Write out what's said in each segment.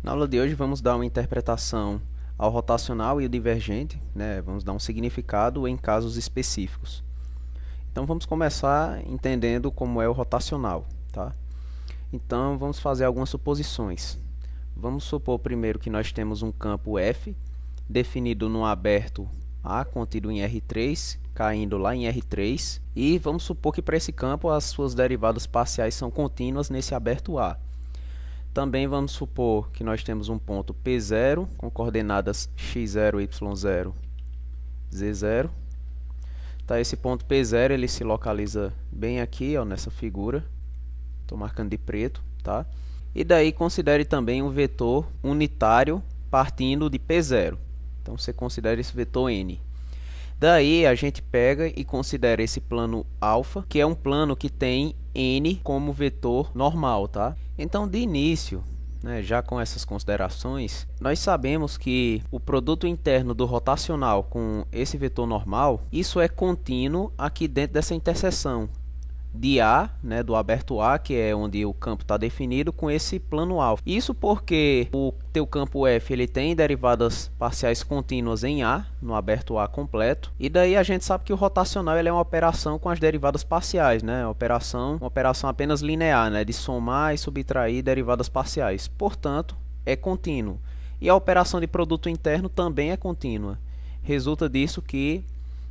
Na aula de hoje vamos dar uma interpretação ao rotacional e o divergente, né? Vamos dar um significado em casos específicos. Então vamos começar entendendo como é o rotacional, tá? Então vamos fazer algumas suposições. Vamos supor primeiro que nós temos um campo F definido num aberto A contido em R3, caindo lá em R3, e vamos supor que para esse campo as suas derivadas parciais são contínuas nesse aberto A. Também vamos supor que nós temos um ponto P0 com coordenadas x0, y0, z0. Tá, esse ponto P0 ele se localiza bem aqui, ó, nessa figura. Estou marcando de preto, tá? E daí considere também um vetor unitário partindo de P0. Então você considera esse vetor n. Daí a gente pega e considera esse plano alfa, que é um plano que tem n como vetor normal, tá? Então, de início, né, já com essas considerações, nós sabemos que o produto interno do rotacional com esse vetor normal, isso é contínuo aqui dentro dessa interseção de A, né, do aberto A, que é onde o campo está definido, com esse plano alfa. Isso porque o teu campo F ele tem derivadas parciais contínuas em A, no aberto A completo, e daí a gente sabe que o rotacional ele é uma operação com as derivadas parciais, né, uma operação apenas linear, né, de somar e subtrair derivadas parciais. Portanto, é contínuo. E a operação de produto interno também é contínua. Resulta disso que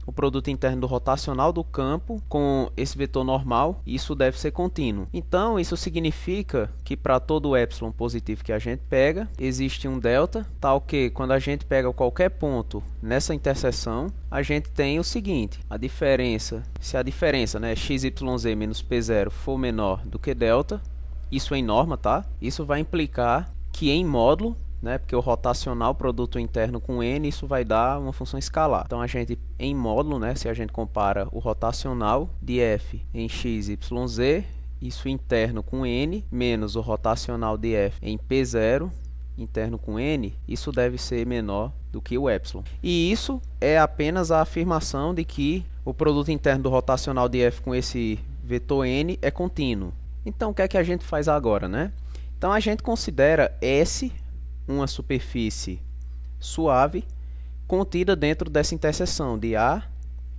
o produto interno do rotacional do campo com esse vetor normal, isso deve ser contínuo. Então, isso significa que para todo epsilon positivo que a gente pega, existe um delta, tal que quando a gente pega qualquer ponto nessa interseção, a gente tem o seguinte, se a diferença, né, xyz menos p0 for menor do que delta, isso é em norma, tá? Isso vai implicar que em módulo, né, porque o rotacional produto interno com n, isso vai dar uma função escalar. Então a gente em módulo, né, se a gente compara o rotacional de f em x, y, z, isso interno com n, menos o rotacional de f em p0, interno com n, isso deve ser menor do que o epsilon. E isso é apenas a afirmação de que o produto interno do rotacional de f com esse vetor n é contínuo. Então o que é que a gente faz agora, né? Então a gente considera S uma superfície suave contida dentro dessa interseção de A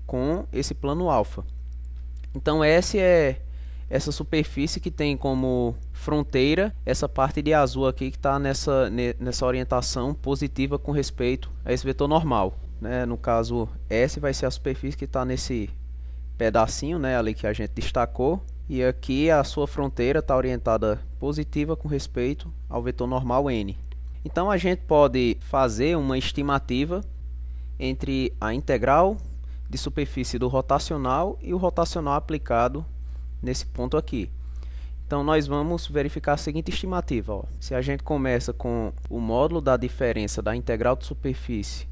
com esse plano alfa. Então S é essa superfície que tem como fronteira essa parte de azul aqui que está nessa orientação positiva com respeito a esse vetor normal, né? No caso, S vai ser a superfície que está nesse pedacinho, né, ali que a gente destacou. E aqui a sua fronteira está orientada positiva com respeito ao vetor normal n. Então a gente pode fazer uma estimativa entre a integral de superfície do rotacional e o rotacional aplicado nesse ponto aqui. Então nós vamos verificar a seguinte estimativa, ó. Se a gente começa com o módulo da diferença da integral de superfície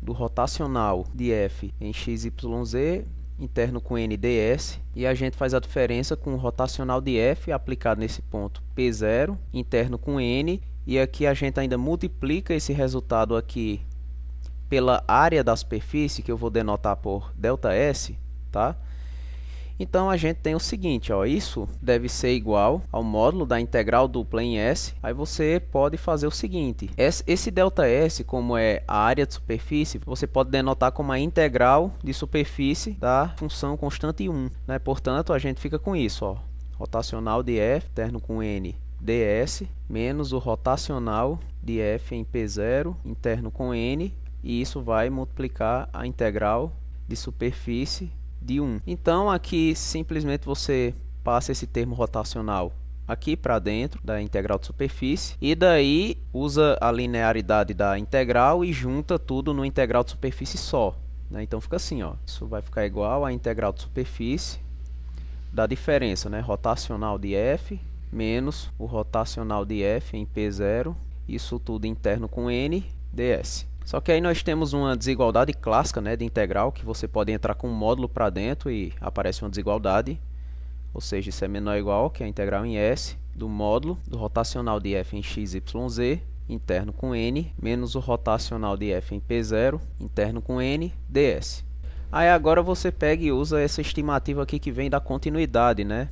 do rotacional de f em x, y, z, interno com n ds, e a gente faz a diferença com o rotacional de f aplicado nesse ponto p0, interno com n, e aqui a gente ainda multiplica esse resultado aqui pela área da superfície, que eu vou denotar por ΔS, tá? Então a gente tem o seguinte, ó, isso deve ser igual ao módulo da integral dupla em S. Aí você pode fazer o seguinte, esse ΔS, como é a área de superfície, você pode denotar como a integral de superfície da função constante 1, né? Portanto, a gente fica com isso, ó, rotacional de f, interno com n, ds, menos o rotacional de f em p0, interno com n, e isso vai multiplicar a integral de superfície de 1. Então aqui simplesmente você passa esse termo rotacional aqui para dentro da integral de superfície, e daí usa a linearidade da integral e junta tudo no integral de superfície só, né? Então fica assim, ó, isso vai ficar igual à integral de superfície da diferença, né, rotacional de f menos o rotacional de f em p0, isso tudo interno com n, ds. Só que aí nós temos uma desigualdade clássica, né, de integral, que você pode entrar com um módulo para dentro e aparece uma desigualdade, ou seja, isso é menor ou igual que a integral em S do módulo do rotacional de f em x, y, z, interno com n, menos o rotacional de f em p0, interno com n, ds. Aí agora você pega e usa essa estimativa aqui que vem da continuidade, né,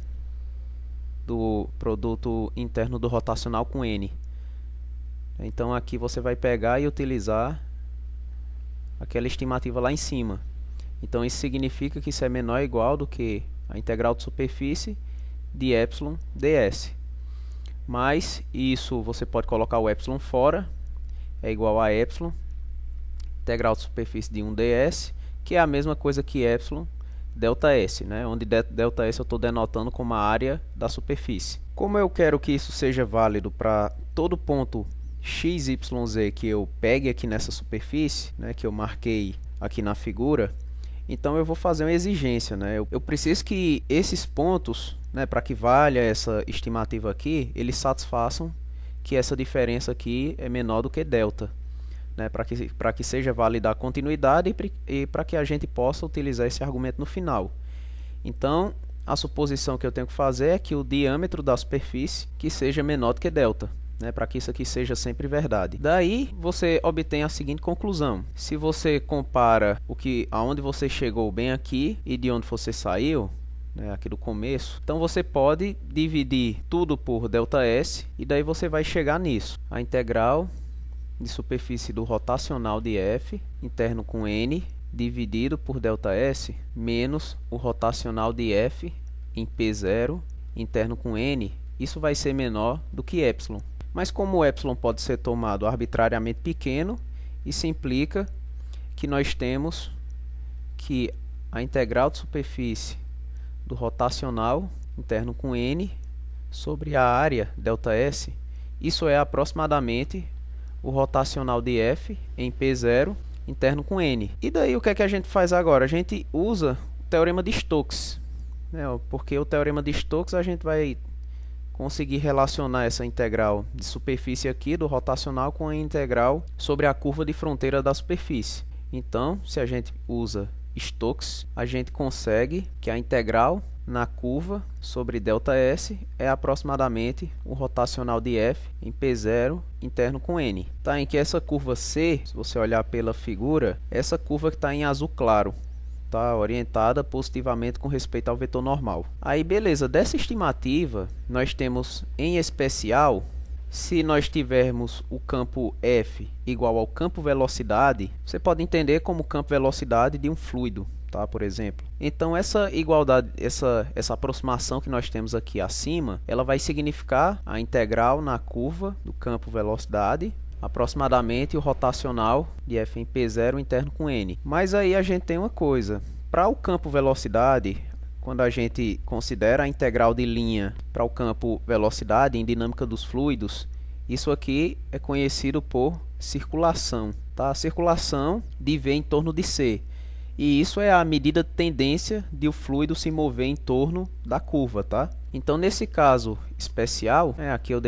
do produto interno do rotacional com n. Então aqui você vai pegar e utilizar aquela estimativa lá em cima. Então isso significa que isso é menor ou igual do que a integral de superfície de epsilon ds. Mas isso você pode colocar o epsilon fora, é igual a epsilon integral de superfície de 1 ds, que é a mesma coisa que epsilon delta S, né? Onde delta S eu estou denotando como a área da superfície. Como eu quero que isso seja válido para todo ponto x, y, z que eu pegue aqui nessa superfície, né, que eu marquei aqui na figura, então eu vou fazer uma exigência, né? Eu preciso que esses pontos, né, para que valha essa estimativa aqui, eles satisfaçam que essa diferença aqui é menor do que delta, né, para que seja válida a continuidade e para que a gente possa utilizar esse argumento no final. Então, a suposição que eu tenho que fazer é que o diâmetro da superfície que seja menor do que delta, né, para que isso aqui seja sempre verdade. Daí você obtém a seguinte conclusão: se você compara aonde você chegou bem aqui e de onde você saiu, né, aqui do começo, então você pode dividir tudo por ΔS e daí você vai chegar nisso. A integral de superfície do rotacional de F interno com N dividido por ΔS menos o rotacional de F em P0 interno com N, isso vai ser menor do que epsilon. Mas como o epsilon pode ser tomado arbitrariamente pequeno, isso implica que nós temos que a integral de superfície do rotacional interno com N sobre a área ΔS, isso é aproximadamente o rotacional de F em P0 interno com N. E daí o que é que a gente faz agora? A gente usa o teorema de Stokes, né? Porque o teorema de Stokes a gente vai conseguir relacionar essa integral de superfície aqui do rotacional com a integral sobre a curva de fronteira da superfície. Então, se a gente usa Stokes, a gente consegue que a integral na curva sobre ΔS é aproximadamente o rotacional de F em P0 interno com N. Tá, em que essa curva C, se você olhar pela figura, essa curva que está em azul claro, tá orientada positivamente com respeito ao vetor normal. Aí beleza, dessa estimativa nós temos em especial, se nós tivermos o campo F igual ao campo velocidade, você pode entender como campo velocidade de um fluido, tá, por exemplo. Então essa igualdade, essa aproximação que nós temos aqui acima, ela vai significar a integral na curva do campo velocidade aproximadamente o rotacional de F em P0 interno com N. Mas aí a gente tem uma coisa, para o campo velocidade, quando a gente considera a integral de linha para o campo velocidade em dinâmica dos fluidos, isso aqui é conhecido por circulação, tá? Circulação de V em torno de C. E isso é a medida de tendência de o fluido se mover em torno da curva, tá? Então, nesse caso especial, aqui eu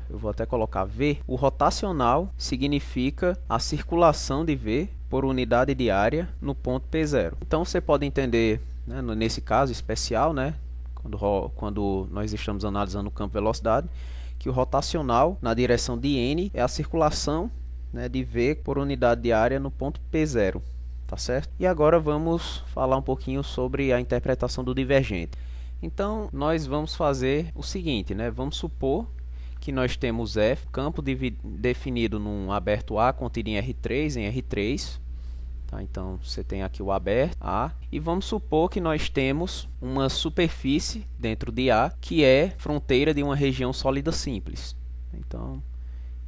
vou até colocar V, o rotacional significa a circulação de V por unidade de área no ponto P0. Então, você pode entender, né, nesse caso especial, né, quando nós estamos analisando o campo velocidade, que o rotacional na direção de N é a circulação, né, de V por unidade de área no ponto P0. Tá certo? E agora vamos falar um pouquinho sobre a interpretação do divergente. Então, nós vamos fazer o seguinte, né? Vamos supor que nós temos F, campo definido num aberto A contido em R3, tá? Então, você tem aqui o aberto A, e vamos supor que nós temos uma superfície dentro de A, que é fronteira de uma região sólida simples. Então,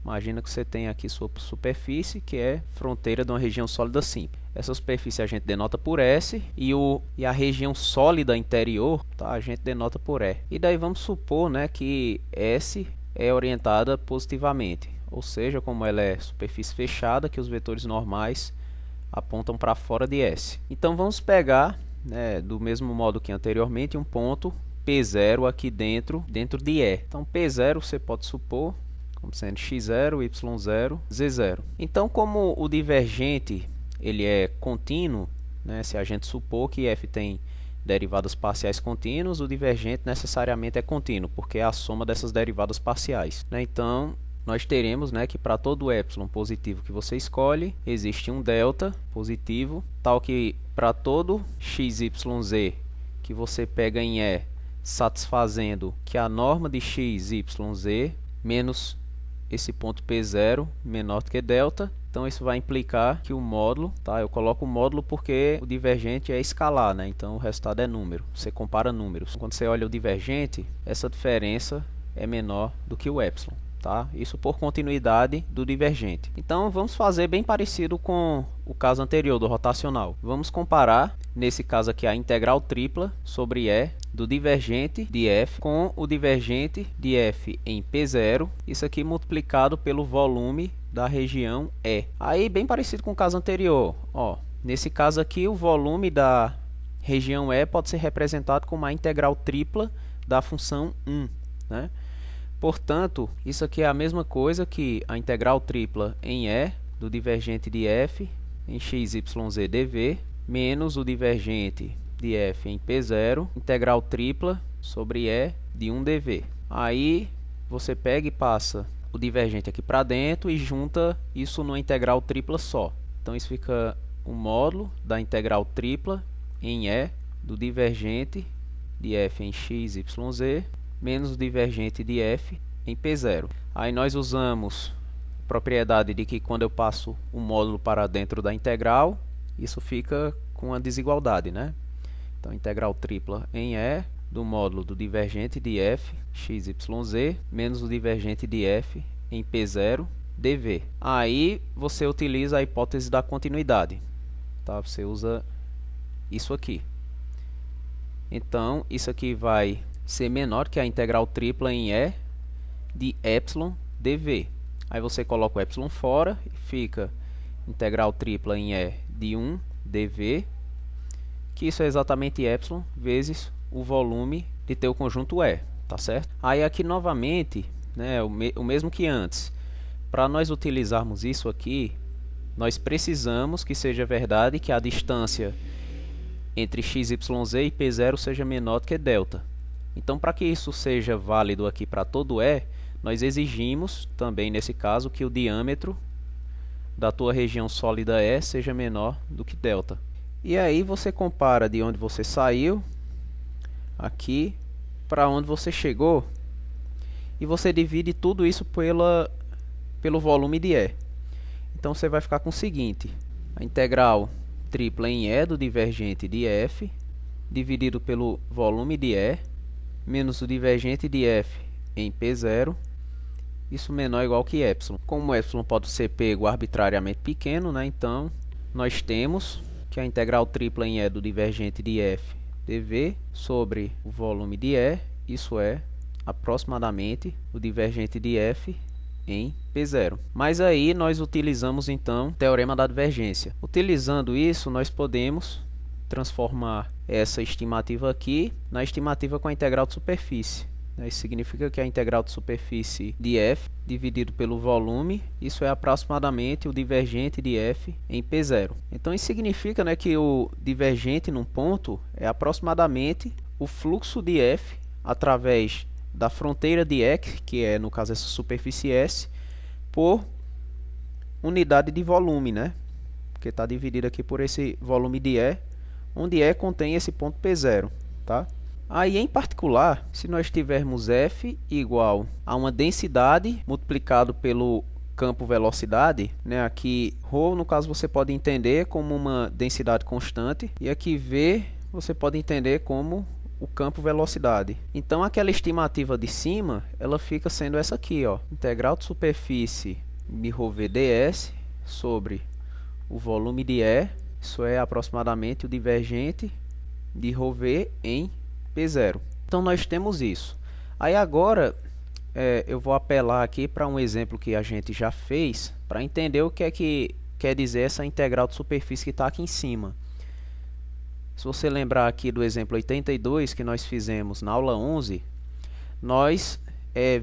imagina que você tem aqui sua superfície, que é fronteira de uma região sólida simples. Essa superfície a gente denota por S e a região sólida interior, tá, a gente denota por E. E daí vamos supor, né, que S é orientada positivamente, ou seja, como ela é superfície fechada, que os vetores normais apontam para fora de S. Então vamos pegar, né, do mesmo modo que anteriormente, um ponto P0 aqui dentro de E. Então P0 você pode supor como sendo x0, y0, z0. Então, como o divergente ele é contínuo, né, se a gente supor que f tem derivadas parciais contínuas, o divergente necessariamente é contínuo, porque é a soma dessas derivadas parciais, né? Então, nós teremos, né, que para todo epsilon positivo que você escolhe, existe um delta positivo, tal que para todo x, y, z que você pega em E, satisfazendo que a norma de x, y, z menos esse ponto P0 menor do que delta, então isso vai implicar que o módulo, tá? Eu coloco o módulo porque o divergente é escalar, né? Então o resultado é número, você compara números. Quando você olha o divergente, essa diferença é menor do que o epsilon. Tá? Isso por continuidade do divergente. Então vamos fazer bem parecido com o caso anterior do rotacional. Vamos comparar, nesse caso aqui, a integral tripla sobre E do divergente de f com o divergente de f em P0, isso aqui multiplicado pelo volume da região E. Aí bem parecido com o caso anterior. Ó, nesse caso aqui o volume da região E pode ser representado como a integral tripla da função 1, né? Portanto, isso aqui é a mesma coisa que a integral tripla em E do divergente de f em x, y, z dv, menos o divergente de f em P0, integral tripla sobre E de 1 dv. Aí você pega e passa o divergente aqui para dentro e junta isso numa integral tripla só. Então isso fica o módulo da integral tripla em E do divergente de f em x, y, z, menos o divergente de f em P0. Aí nós usamos a propriedade de que quando eu passo o módulo para dentro da integral, isso fica com a desigualdade, né? Então, integral tripla em E do módulo do divergente de f, x, y, z, menos o divergente de f em P0, dv. Aí você utiliza a hipótese da continuidade, tá? Você usa isso aqui. Então, isso aqui vai ser menor que a integral tripla em E de epsilon dv. Aí você coloca o epsilon fora e fica integral tripla em E de 1 dv, que isso é exatamente epsilon vezes o volume de teu conjunto E, tá certo? Aí aqui novamente, né, o mesmo que antes. Para nós utilizarmos isso aqui, nós precisamos que seja verdade que a distância entre x, y, z e P0 seja menor do que delta. Então, para que isso seja válido aqui para todo E, nós exigimos também, nesse caso, que o diâmetro da tua região sólida E seja menor do que delta. E aí você compara de onde você saiu, aqui, para onde você chegou, e você divide tudo isso pelo volume de E. Então, você vai ficar com o seguinte: a integral tripla em E do divergente de f, dividido pelo volume de E, menos o divergente de f em P0, isso menor ou igual que epsilon. Como o epsilon pode ser pego arbitrariamente pequeno, né? Então nós temos que a integral tripla em E do divergente de f dv sobre o volume de E, isso é aproximadamente o divergente de f em P0. Mas aí nós utilizamos então o teorema da divergência. Utilizando isso, nós podemos transformar essa estimativa aqui na estimativa com a integral de superfície. Isso significa que a integral de superfície de f dividido pelo volume, isso é aproximadamente o divergente de f em P0. Então isso significa, né, que o divergente num ponto é aproximadamente o fluxo de f através da fronteira de x, que é no caso essa superfície S, por unidade de volume, né? Porque está dividido aqui por esse volume de E, onde E contém esse ponto P0, tá? Aí, em particular, se nós tivermos F igual a uma densidade multiplicado pelo campo velocidade, né? Aqui ρ, no caso, você pode entender como uma densidade constante, e aqui V você pode entender como o campo velocidade. Então, aquela estimativa de cima, ela fica sendo essa aqui, ó, integral de superfície de ρv ds sobre o volume de E, isso é aproximadamente o divergente de ρv em P0. Então, nós temos isso. Aí agora, eu vou apelar aqui para um exemplo que a gente já fez, para entender o que é que quer dizer essa integral de superfície que está aqui em cima. Se você lembrar aqui do exemplo 82 que nós fizemos na aula 11, nós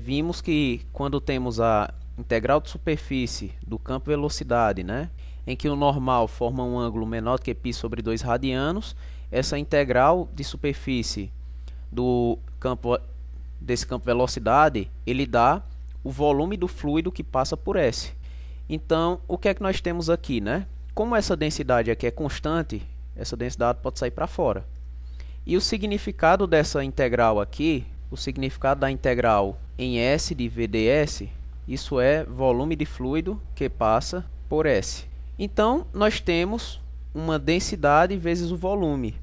vimos que quando temos a integral de superfície do campo velocidade, né, em que o normal forma um ângulo menor do que π sobre 2 radianos, essa integral de superfície desse campo velocidade, ele dá o volume do fluido que passa por S. Então, o que é que nós temos aqui, né? Como essa densidade aqui é constante, essa densidade pode sair para fora. E o significado dessa integral aqui, o significado da integral em S de VDS, Isso é volume de fluido que passa por S. Então, nós temos uma densidade vezes o volume.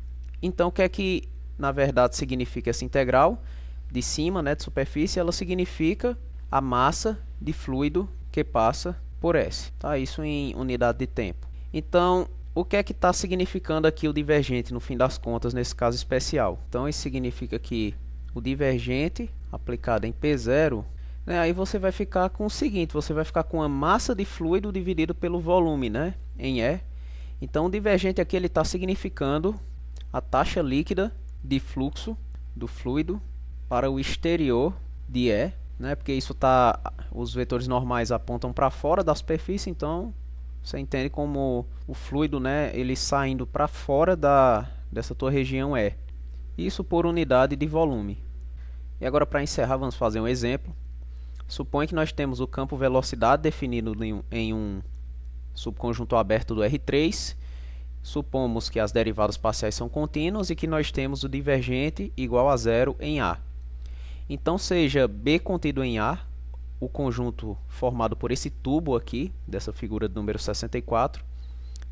Então, o que é que, na verdade, significa essa integral? De cima, né, de superfície, ela significa a massa de fluido que passa por S. Tá? Isso em unidade de tempo. Então, o que é que está significando aqui o divergente, no fim das contas, nesse caso especial? Então, isso significa que o divergente aplicado em P0, né, aí você vai ficar com o seguinte, você vai ficar com a massa de fluido dividido pelo volume, né, em E. Então, o divergente aqui está significando a taxa líquida de fluxo do fluido para o exterior de E, né, porque isso os vetores normais apontam para fora da superfície, então você entende como o fluido, né, ele saindo para fora dessa tua região E. Isso por unidade de volume. E agora, para encerrar, vamos fazer um exemplo. Suponha que nós temos o campo velocidade definido em um subconjunto aberto do R3. Supomos que as derivadas parciais são contínuas e que nós temos o divergente igual a zero em A. Então, seja B contido em A, o conjunto formado por esse tubo aqui, dessa figura do número 64,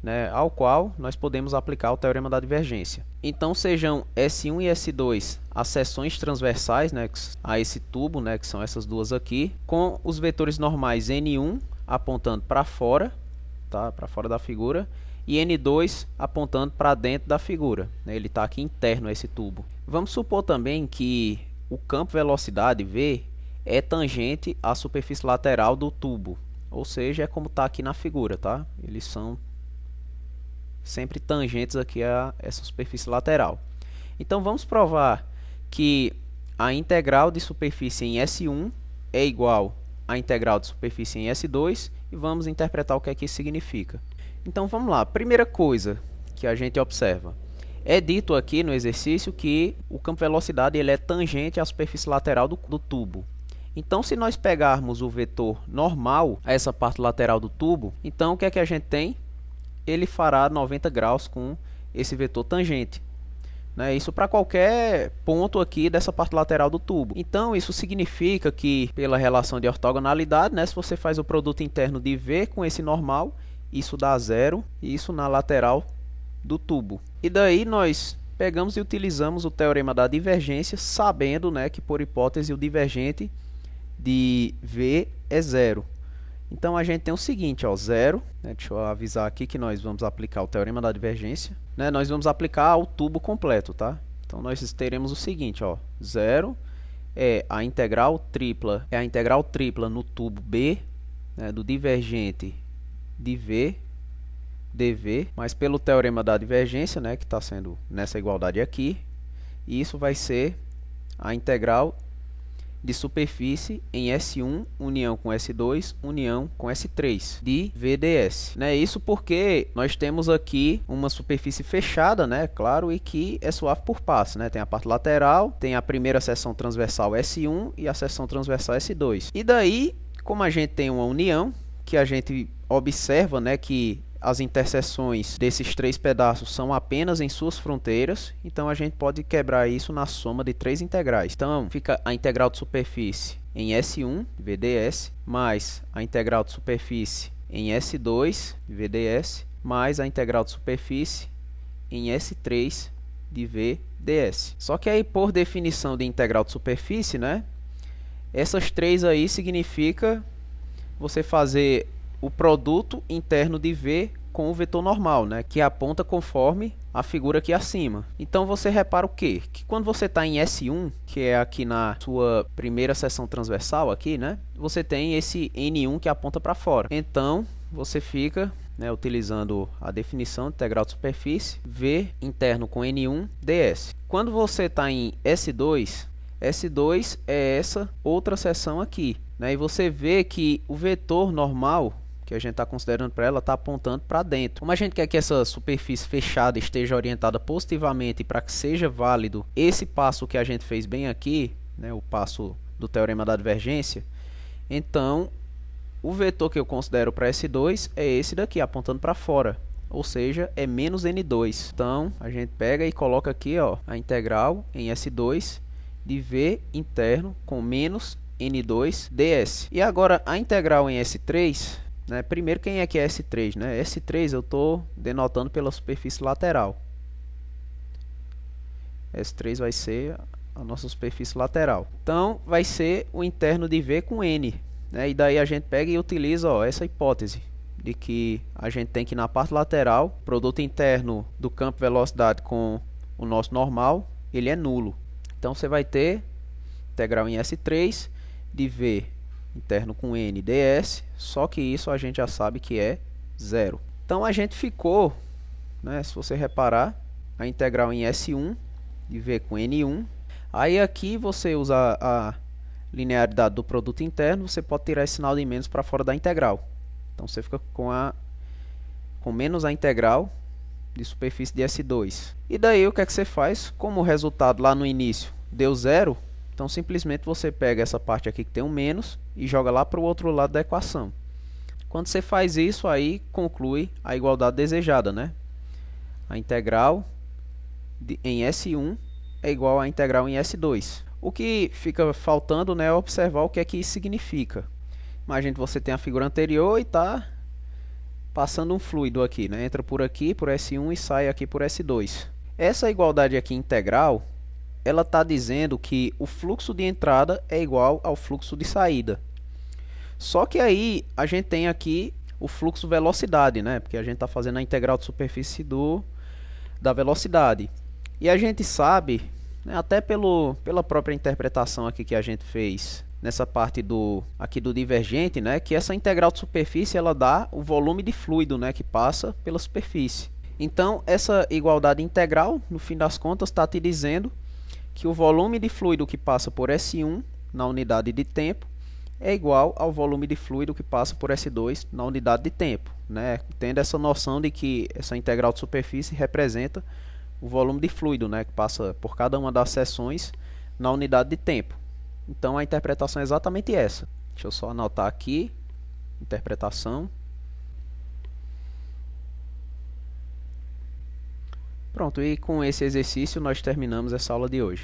né, ao qual nós podemos aplicar o teorema da divergência. Então, sejam S1 e S2 as seções transversais, né, a esse tubo, né, que são essas duas aqui, com os vetores normais N1 apontando para fora, tá, para fora da figura, e N2 apontando para dentro da figura, né, ele está aqui interno a esse tubo. Vamos supor também que o campo velocidade V é tangente à superfície lateral do tubo, ou seja, é como está aqui na figura, tá? Eles são sempre tangentes aqui a essa superfície lateral. Então, vamos provar que a integral de superfície em S1 é igual à integral de superfície em S2 e vamos interpretar o que é que isso significa. Então, vamos lá. Primeira coisa que a gente observa. É dito aqui no exercício que o campo velocidade ele é tangente à superfície lateral do tubo. Então, se nós pegarmos o vetor normal a essa parte lateral do tubo, então o que é que a gente tem? Ele fará 90 graus com esse vetor tangente, né? Isso para qualquer ponto aqui dessa parte lateral do tubo. Então, isso significa que, pela relação de ortogonalidade, né, se você faz o produto interno de V com esse normal, isso dá zero, e isso na lateral do tubo. E daí nós pegamos e utilizamos o teorema da divergência, sabendo, né, que por hipótese o divergente de V é zero. Então a gente tem o seguinte, ó, zero, né, deixa eu avisar aqui que nós vamos aplicar o teorema da divergência, né, nós vamos aplicar ao tubo completo, tá? Então nós teremos o seguinte, ó, zero é a integral tripla no tubo B, né, do divergente de V dV, mas pelo teorema da divergência, né, que está sendo nessa igualdade aqui, e isso vai ser a integral de superfície em S1 união com S2 união com S3 de VDS, né? Isso porque nós temos aqui uma superfície fechada, né, claro, e que é suave por passo, né? Tem a parte lateral, tem a primeira seção transversal S1 e a seção transversal S2. E daí, como a gente tem uma união, que a gente observa, né, que as interseções desses três pedaços são apenas em suas fronteiras, então a gente pode quebrar isso na soma de três integrais. Então, fica a integral de superfície em S1, VDS, mais a integral de superfície em S2, VDS, mais a integral de superfície em S3 de VDS. Só que aí, por definição de integral de superfície, né, essas três aí significa você fazer o produto interno de V com o vetor normal, né, que aponta conforme a figura aqui acima. Então você repara o quê? Que quando você está em S1, que é aqui na sua primeira seção transversal aqui, né, você tem esse N1 que aponta para fora. Então você fica, né, utilizando a definição de integral de superfície, V interno com N1 ds. Quando você está em S2, S2 é essa outra seção aqui, né, e você vê que o vetor normal que a gente está considerando para ela está apontando para dentro. Como a gente quer que essa superfície fechada esteja orientada positivamente para que seja válido esse passo que a gente fez bem aqui, né, o passo do teorema da divergência, então o vetor que eu considero para S2 é esse daqui, apontando para fora, ou seja, é menos N2. Então a gente pega e coloca aqui, ó, a integral em S2 de V interno com menos N2 ds. E agora a integral em S3, né? Primeiro, quem é que é S3, né? S3 eu estou denotando pela superfície lateral. S3 vai ser a nossa superfície lateral. Então, vai ser o interno de V com N, né? E daí a gente pega e utiliza, ó, essa hipótese de que a gente tem que na parte lateral, produto interno do campo velocidade com o nosso normal, ele é nulo. Então você vai ter integral em S3 de V interno com N ds, só que isso a gente já sabe que é zero. Então a gente ficou, né, se você reparar, a integral em S1 de V com N1. Aí aqui você usa a linearidade do produto interno, você pode tirar esse sinal de menos para fora da integral. Então você fica com menos a integral de superfície de S2. E daí o que é que você faz? Como o resultado lá no início deu zero, então simplesmente você pega essa parte aqui que tem um menos e joga lá para o outro lado da equação. Quando você faz isso, aí conclui a igualdade desejada, né? A integral em S1 é igual à integral em S2. O que fica faltando, né, é observar o que é que isso significa. Imagine que você tem a figura anterior e está passando um fluido aqui, né? Entra por aqui, por S1 e sai aqui por S2. Essa igualdade aqui integral, ela está dizendo que o fluxo de entrada é igual ao fluxo de saída. Só que aí a gente tem aqui o fluxo velocidade, né? Porque a gente está fazendo a integral de superfície da velocidade. E a gente sabe, né, até pela própria interpretação aqui que a gente fez nessa parte aqui do divergente, né, que essa integral de superfície ela dá o volume de fluido, né, que passa pela superfície. Então, essa igualdade integral, no fim das contas, está te dizendo que o volume de fluido que passa por S1 na unidade de tempo é igual ao volume de fluido que passa por S2 na unidade de tempo, né? Tendo essa noção de que essa integral de superfície representa o volume de fluido, né, que passa por cada uma das seções na unidade de tempo. Então a interpretação é exatamente essa. Deixa eu só anotar aqui, interpretação. Pronto, e com esse exercício nós terminamos essa aula de hoje.